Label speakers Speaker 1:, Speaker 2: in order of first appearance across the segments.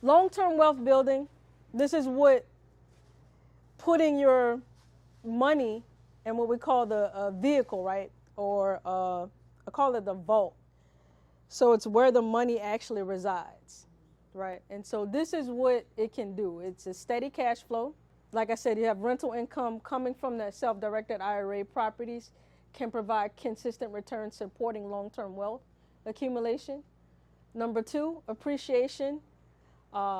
Speaker 1: Long-term wealth building, this is what putting your money in what we call the vehicle, right? Or I call it the vault. So it's where the money actually resides, right? And so this is what it can do. It's a steady cash flow. Like I said, you have rental income coming from that self-directed IRA properties can provide consistent returns supporting long-term wealth accumulation. Number two, appreciation.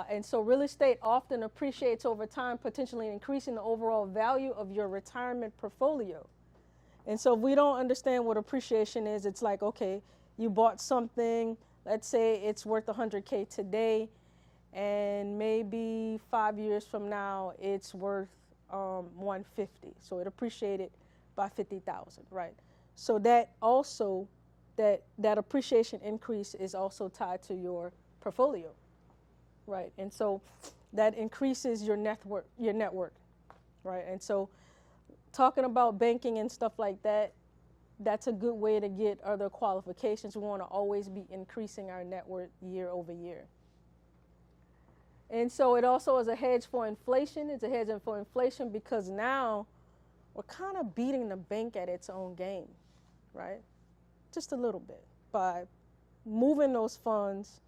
Speaker 1: And so real estate often appreciates over time, potentially increasing the overall value of your retirement portfolio. And so if we don't understand what appreciation is, it's like, okay, you bought something, let's say it's worth 100K today, and maybe 5 years from now, it's worth 150. So it appreciated by 50,000, right? So that also, that appreciation increase is also tied to your portfolio, right? And so that increases your net worth, right? And so talking about banking and stuff like that, that's a good way to get other qualifications. We want to always be increasing our net worth year over year. And so it also is a hedge for inflation. It's a hedge for inflation because now we're kind of beating the bank at its own game, right? Just a little bit by moving those funds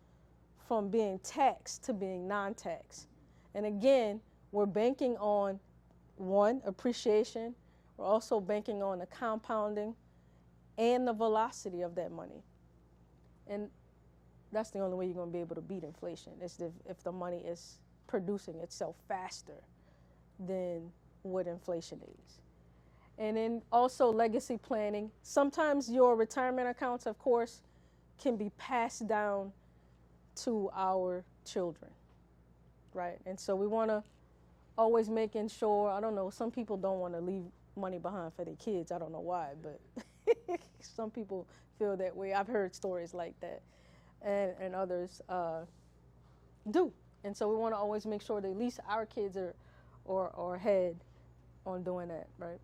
Speaker 1: from being taxed to being non-taxed. And again, we're banking on, one, appreciation. We're also banking on the compounding and the velocity of that money. And that's the only way you're going to be able to beat inflation, is if the money is producing itself faster than what inflation is. And then also legacy planning. Sometimes your retirement accounts, of course, can be passed down to our children, right? And so we want to always making sure, I don't know, some people don't want to leave money behind for their kids. I don't know why, but some people feel that way. I've heard stories like that, and others do. And so we want to always make sure that at least our kids are ahead on doing that, right?